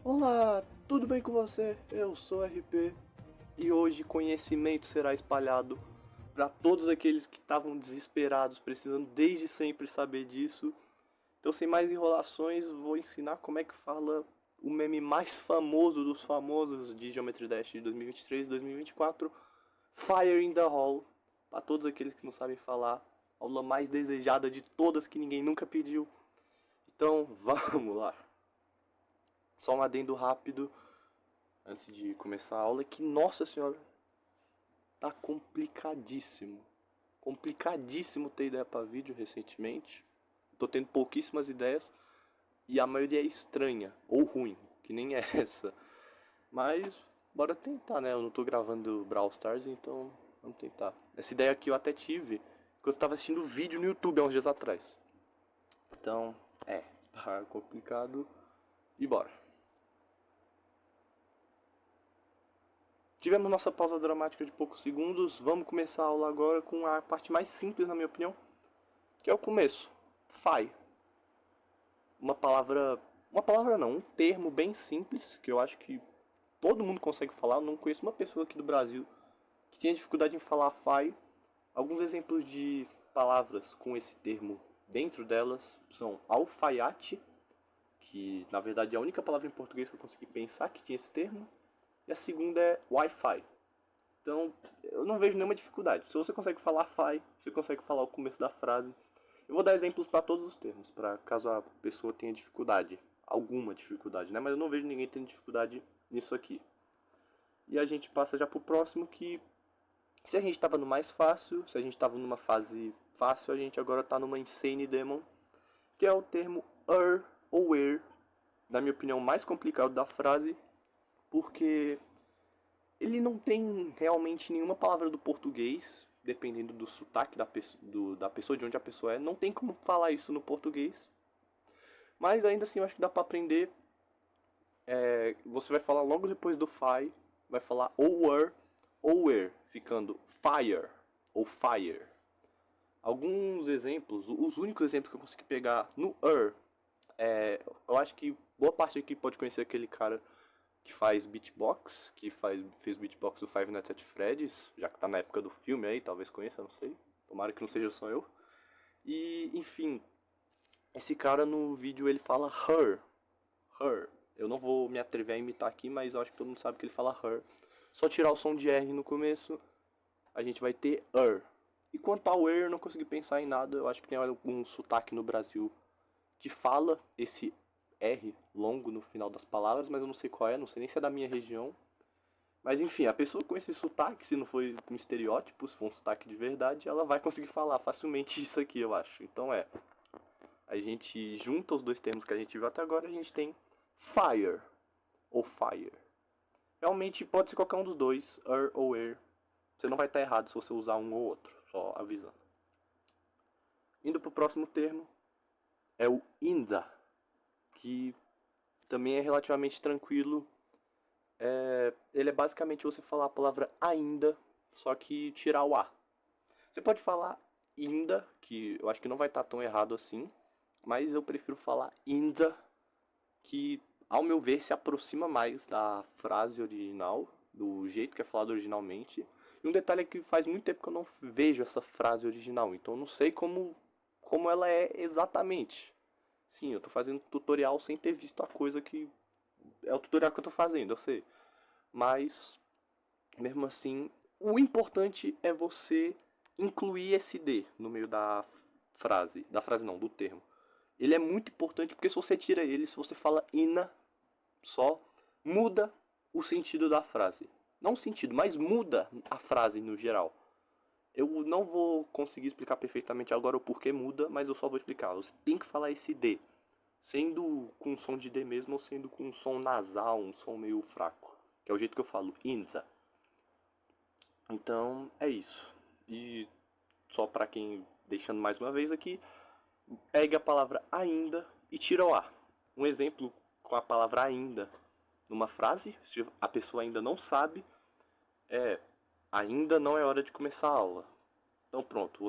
Olá, tudo bem com você? Eu sou RP e hoje conhecimento será espalhado para todos aqueles que estavam desesperados, precisando desde sempre saber disso. Então, sem mais enrolações, vou ensinar como é que fala o meme mais famoso dos famosos de Geometry Dash de 2023 e 2024, Fire in the Hall. Para todos aqueles que não sabem falar, a aula mais desejada de todas que ninguém nunca pediu. Então, vamos lá. Só um adendo rápido antes de começar a aula que, nossa senhora, tá complicadíssimo. Complicadíssimo ter ideia para vídeo recentemente. Tô tendo pouquíssimas ideias e a maioria é estranha ou ruim, que nem é essa. Mas bora tentar, né? Eu não tô gravando Brawl Stars, então vamos tentar. Essa ideia aqui eu até tive quando eu tava assistindo vídeo no YouTube há uns dias atrás. Então, tá complicado e bora. Tivemos nossa pausa dramática de poucos segundos. Vamos começar a aula agora com a parte mais simples, na minha opinião, que é o começo. Fai. Uma palavra. Uma palavra não, um termo bem simples, que eu acho que todo mundo consegue falar. Eu não conheço uma pessoa aqui do Brasil que tenha dificuldade em falar fai. Alguns exemplos de palavras com esse termo dentro delas são alfaiate, que na verdade é a única palavra em português que eu consegui pensar que tinha esse termo. E a segunda é Wi-Fi. Então, eu não vejo nenhuma dificuldade. Se você consegue falar fai, você consegue falar o começo da frase. Eu vou dar exemplos para todos os termos, para caso a pessoa tenha dificuldade, alguma dificuldade, né? Mas eu não vejo ninguém tendo dificuldade nisso aqui. E a gente passa já pro próximo que se a gente estava no mais fácil, se a gente estava numa fase fácil, a gente agora está numa Insane Demon, que é o termo ou where, na minha opinião, mais complicado da frase, porque ele não tem realmente nenhuma palavra do português, dependendo do sotaque da pessoa, de onde a pessoa é. Não tem como falar isso no português. Mas ainda assim eu acho que dá pra aprender. Você vai falar logo depois do fi, vai falar ou were, ficando fire ou fire. Alguns exemplos, os únicos exemplos que eu consegui pegar no eu acho que boa parte aqui pode conhecer aquele cara que faz beatbox, fez beatbox do Five Nights at Freddy's, já que tá na época do filme aí, talvez conheça, não sei. Tomara que não seja só eu. E, enfim, esse cara no vídeo ele fala her. Eu não vou me atrever a imitar aqui, mas eu acho que todo mundo sabe que ele fala her. Só tirar o som de R no começo, a gente vai ter E quanto ao eu não consegui pensar em nada, eu acho que tem algum sotaque no Brasil que fala esse R longo no final das palavras, mas eu não sei qual é, não sei nem se é da minha região. Mas enfim, a pessoa com esse sotaque, se não for um estereótipo, se for um sotaque de verdade, ela vai conseguir falar facilmente isso aqui, eu acho. Então a gente junta os dois termos que a gente viu até agora, a gente tem fire ou fire. Realmente pode ser qualquer um dos dois, ou er. Você não vai estar errado se você usar um ou outro, só avisando. Indo pro próximo termo, é o inda, que também é relativamente tranquilo. Ele é basicamente você falar a palavra ainda, só que tirar o A. Você pode falar ainda, que eu acho que não vai estar tão errado assim, mas eu prefiro falar ainda, que ao meu ver se aproxima mais da frase original, do jeito que é falado originalmente. E um detalhe é que faz muito tempo que eu não vejo essa frase original, então eu não sei como ela é exatamente. Sim, eu tô fazendo tutorial sem ter visto a coisa que é o tutorial que eu tô fazendo, eu sei. Mas, mesmo assim, o importante é você incluir esse D no meio da frase. Da frase não, do termo. Ele é muito importante porque se você tira ele, se você fala ina só, muda o sentido da frase. Não o sentido, mas muda a frase no geral. Eu não vou conseguir explicar perfeitamente agora o porquê muda, mas eu só vou explicar. Você tem que falar esse D, sendo com som de D mesmo ou sendo com um som nasal, um som meio fraco. Que é o jeito que eu falo, Inza. Então é isso. E só pra quem, deixando mais uma vez aqui, pegue a palavra ainda e tira o A. Um exemplo com a palavra ainda numa frase, se a pessoa ainda não sabe, é ainda não é hora de começar a aula. Então pronto,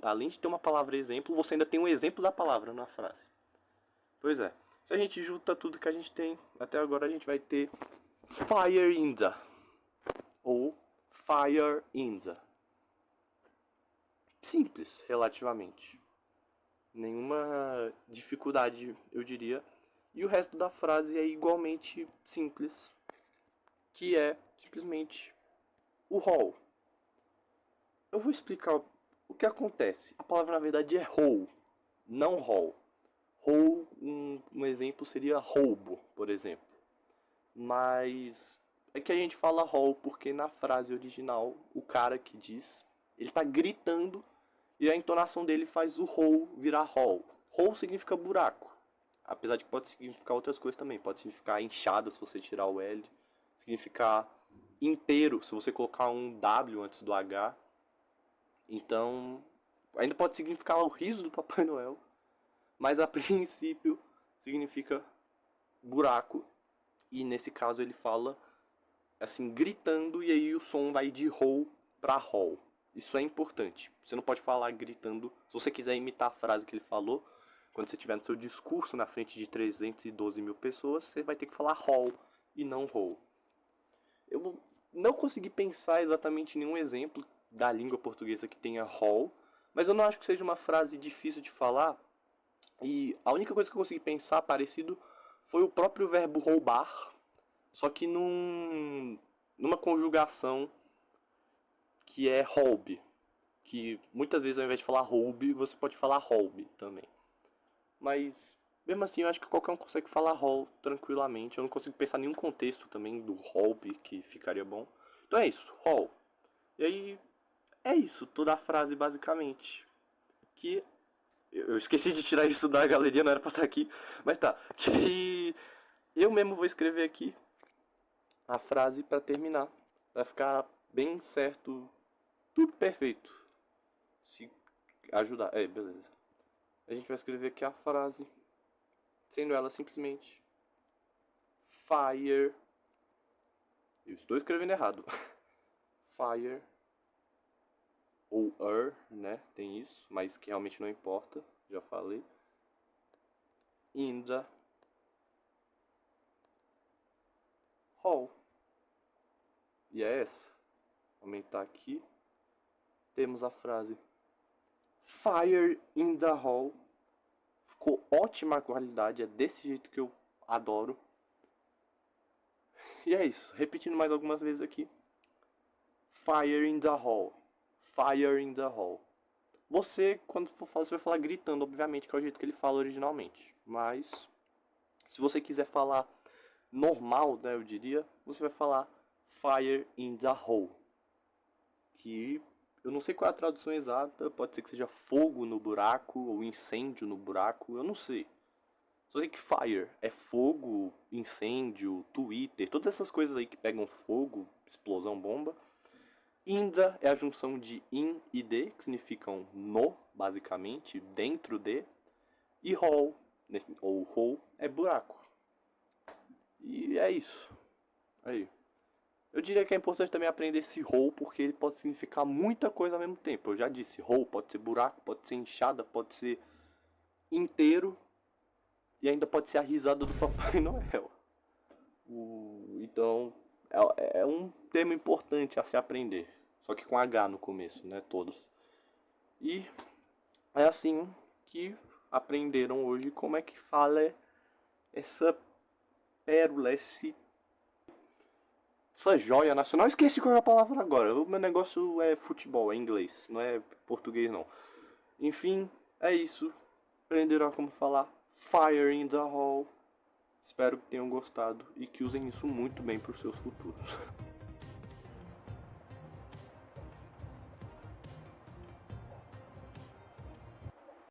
além de ter uma palavra exemplo, você ainda tem um exemplo da palavra na frase. Pois é. Se a gente junta tudo que a gente tem, até agora a gente vai ter fire in the, ou fire in the. Simples, relativamente. Nenhuma dificuldade, eu diria. E o resto da frase é igualmente simples, que é simplesmente o hall. Eu vou explicar o que acontece. A palavra na verdade é hole, não hall. Hole, um exemplo seria roubo, por exemplo. Mas é que a gente fala hall porque na frase original, o cara que diz, ele tá gritando e a entonação dele faz o hole virar hall. Hole significa buraco. Apesar de que pode significar outras coisas também. Pode significar inchada se você tirar o L. Significar inteiro se você colocar um W antes do H. Então, ainda pode significar o riso do Papai Noel. Mas a princípio significa buraco. E nesse caso ele fala assim, gritando, e aí o som vai de hole para hall. Isso é importante. Você não pode falar gritando. Se você quiser imitar a frase que ele falou, quando você estiver no seu discurso na frente de 312 mil pessoas, você vai ter que falar hall e não hole. Eu não consegui pensar exatamente em nenhum exemplo da língua portuguesa que tenha hall, mas eu não acho que seja uma frase difícil de falar. E a única coisa que eu consegui pensar parecido foi o próprio verbo roubar, só que numa conjugação que é roube, que muitas vezes ao invés de falar roube, você pode falar roube também. Mas mesmo assim eu acho que qualquer um consegue falar roll tranquilamente. Eu não consigo pensar em nenhum contexto também do roube que ficaria bom. Então é isso, roll. E aí é isso, toda a frase basicamente. Que eu esqueci de tirar isso da galeria, não era pra estar aqui, mas tá. Que eu mesmo vou escrever aqui a frase pra terminar, pra ficar bem certo, tudo perfeito. Se ajudar, beleza. A gente vai escrever aqui a frase, sendo ela simplesmente fire. Eu estou escrevendo errado. Fire ou né? Tem isso, mas que realmente não importa, já falei. In the hall. E é essa. Aumentar aqui. Temos a frase fire in the hall. Ficou ótima a qualidade, é desse jeito que eu adoro. E é isso, repetindo mais algumas vezes aqui. Fire in the hall. Fire in the hall. Você, quando for falar, você vai falar gritando, obviamente, que é o jeito que ele fala originalmente. Mas, se você quiser falar normal, né, eu diria, você vai falar fire in the hole. Que eu não sei qual é a tradução exata, pode ser que seja fogo no buraco ou incêndio no buraco, eu não sei. Só sei que fire é fogo, incêndio, Twitter, todas essas coisas aí que pegam fogo, explosão, bomba. Inda é a junção de in e de, que significam no, basicamente, dentro de. E hole, ou hole, é buraco. E é isso. Aí. Eu diria que é importante também aprender esse hole, porque ele pode significar muita coisa ao mesmo tempo. Eu já disse, hole pode ser buraco, pode ser inchada, pode ser inteiro. E ainda pode ser a risada do Papai Noel. Então, é um termo importante a se aprender. Só que com H no começo, né? Todos. E é assim que aprenderam hoje como é que fala essa pérola, essa joia nacional. Esqueci qual é a palavra agora. O meu negócio é futebol, é inglês, não é português não. Enfim, é isso. Aprenderam como falar Fire in the Hall. Espero que tenham gostado e que usem isso muito bem para os seus futuros.